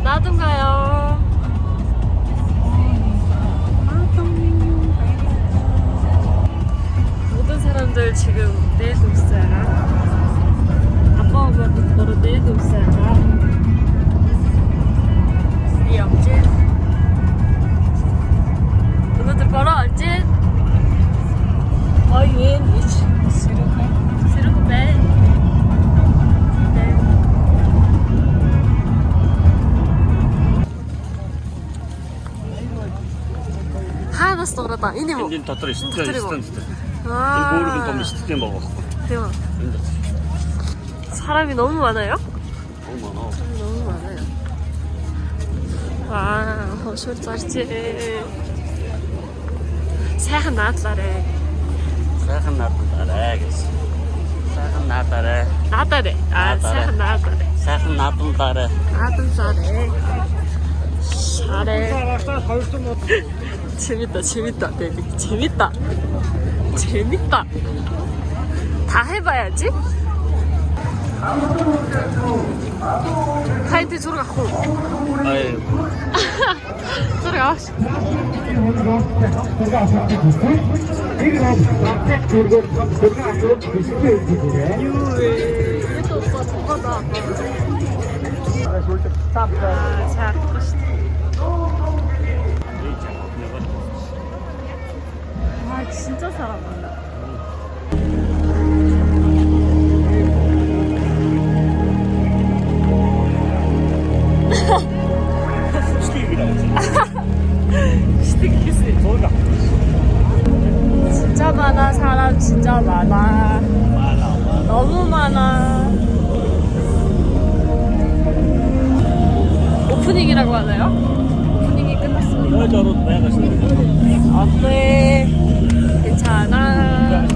나든가요. 모든 사람들 지금 내도 있어요. 아빠 엄마도 바로 내도 있어요. 이 없지? 이것도 바로 알지? 아예 미치. 시루코 배. 하나씩 그랬다. 이니 뭐. 인진 터뜨리 시스템. 아. 모르는 돈 시스템 먹어. 대박. 사람이 너무 많아요? 너무 많아. 사람이 너무 많아요. 와, 호술자리지. 새한 나따래. 새한 나따래. 새한 나따래. 나따래. 아, 새한 나따래. 새한 나따래. 나따래. 잘해. 재밌다, 재밌다, 베이비. 재밌다. 재밌다. 다 해봐야지. 카이트 저리 가고. 아이. 저리 가. 유에. 또 오빠 저거다. 아, 잘 것이다. 아, 진짜 사람 많다. 스티브 키스. 진짜 많아. 사람 진짜 많아. 너무 많아. 오프닝이라고 하나요? 오프닝이 끝났습니다. 어때? 괜찮아.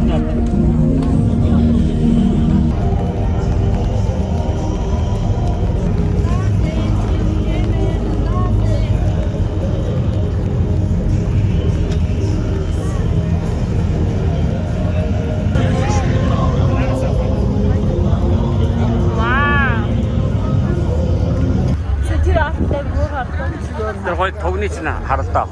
거기 더운이 지나 알았다.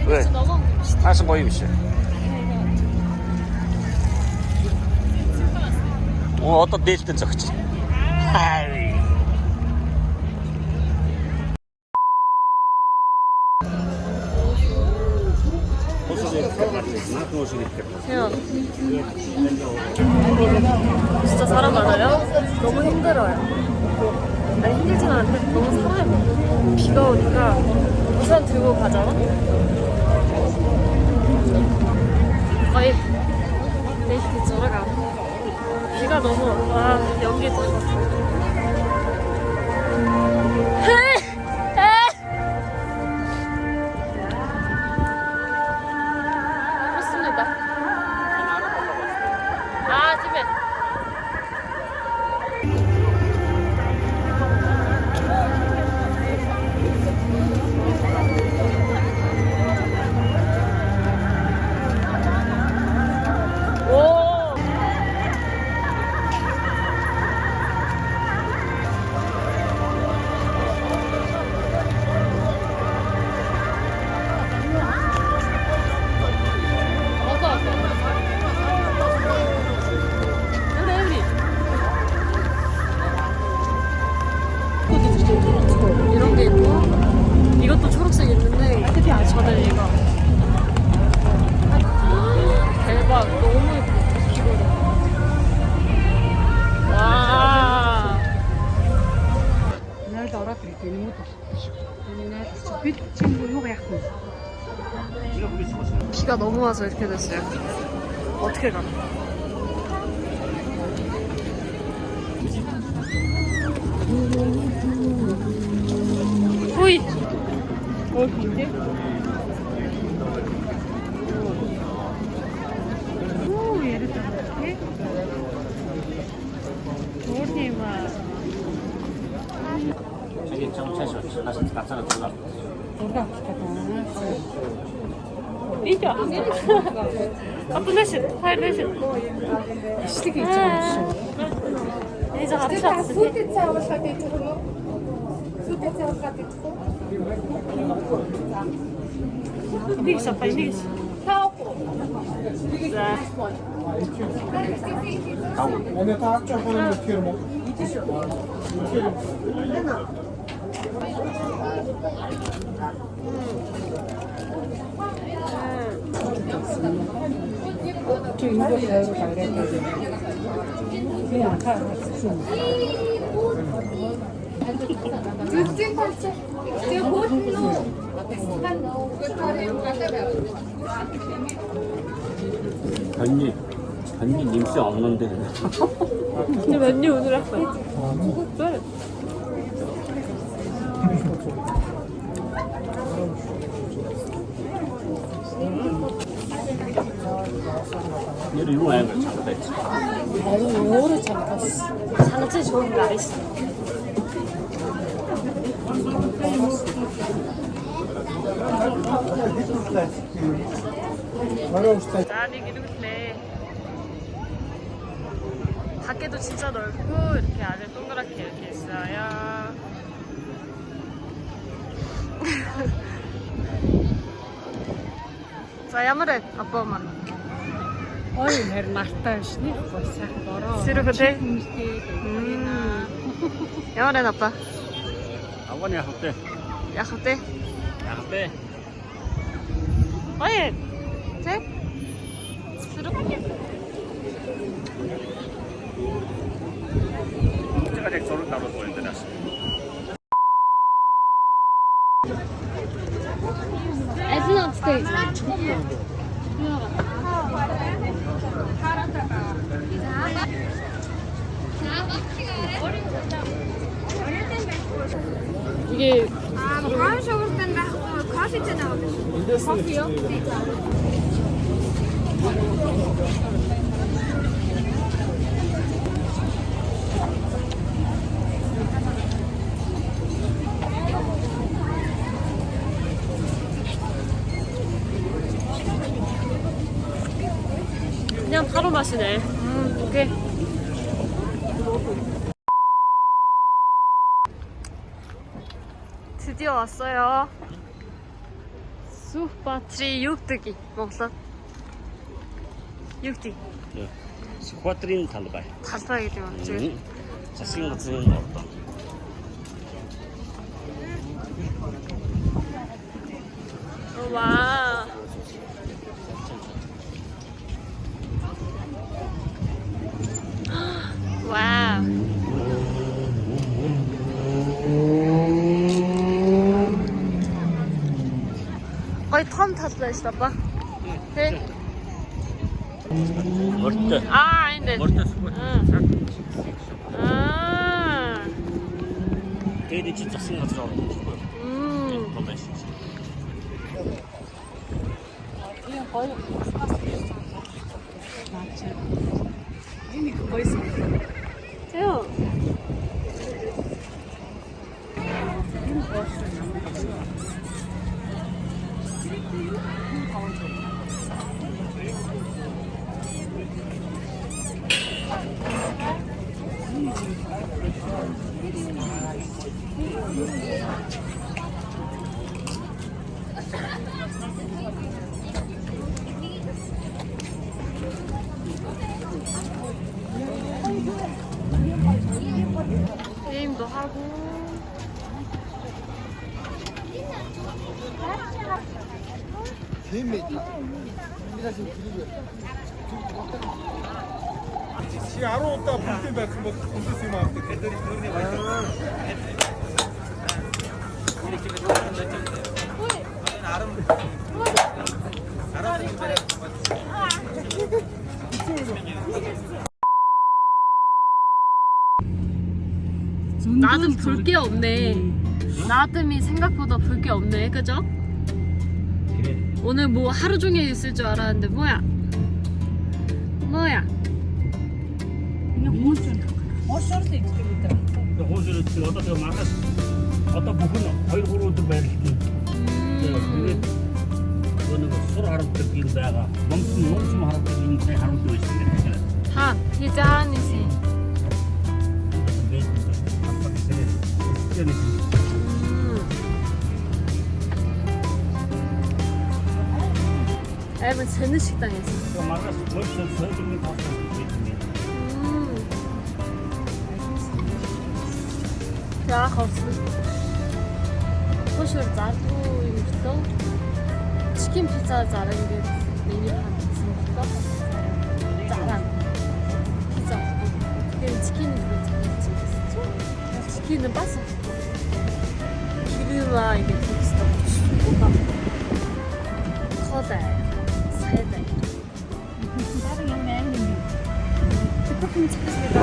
왜? 알았어, 모임이시. 오늘 어떤 데이트든 저거지. 하이. 진짜 사람 많아요? 너무 힘들어요. 아니 힘들진 않은데 너무 사람이 많아. 비가 오니까 우산 들고 가잖아? 거의 내일 들어가. 비가 너무 와 연기 들어갔어. 그렇습니다. 아 집에. 이것도 초록색 있는데 저는 이거. 대박, 너무 예뻐. 귀걸이. 와. Nerede Arap ülkenin mudur? Yani nerede? Bütün bu yok yakın. 비가 너무 와서 이렇게 됐어요. 어떻게 가나? 호이! Orkide. Oo, yeri tanıdık. Orada 저기 정체시 다시 낙서를 들어가. Orada hakikaten. 이겨! 어떤 대신? 할 대신. İşte geçiyormuş. 이제 같이 왔지. İndik şapa, indik. Güzel. Onu takipçi yapalım bakıyorum. Çünkü bu kadar gayret ediyor. Kıyam kahretsin. 언니 님씨 없는데. 근데 맨유 오늘 했어요. 그래. 얘를 이거 아닌 걸 찾아다 했지. 아니, 오래 참았어. 장치 좋은 날 있어. 짠이 기둥이네. 밖에도 진짜 넓고 이렇게 안에 동그랗게 이렇게 있어요. 자, 야무래 아빠만. Oi, her nahtar sniff var säkert. 시루그대. 야무래 아빠. 아버님 학대. 약속돼. 학대. 어이. 제? 시루. 제가 되게 저를 따로 보였는데 다시. It's not stage. 이게 커피요? 그냥 바로 마시네. 오케이. 드디어 왔어요. 수바트리 육득이 먹었어? 육득. 스쿼트린 달바이. 다스타이드 맞지? 자신 같은 거 없다. 와. 와. 거의 턴 탔어 있어 봐. 네. 멀때. 아 아닌데. 멀때 스쿼트. 아. 걔들이 진짜 싱가포르로 먹고. 너무 진짜. Kıyam koy. Mahçe. Değil mi? Koysun. 태요. 게임도 하고 Se arota putem da să cum se mai 나름 볼 게 없네. 나름이 생각보다 볼 게 없네, 그죠? 오늘 뭐 하루 종일 있을 줄 알았는데 뭐야? 뭐야? 호주를 어디서 막았어? 어떤 부분은 거의 호로도 매리기. 그거는 서로 하루 때끼는 데가 멈춤 하루 때끼는 데 하루 또 있는데. 다 피자니시. 앨범 재능 식당에서. 막았어. 벌써 서쪽에 가서 있는데. Ja, 가수. 호실 짜루도 치킨 피자 자른 게 메뉴판 있으니까 짜란 피자. 그게 치킨은 그거 잘했지. 치킨은 빠서 기름아 이게 되겠어. 뭐가 커대 세대. 커피 찾겠습니다.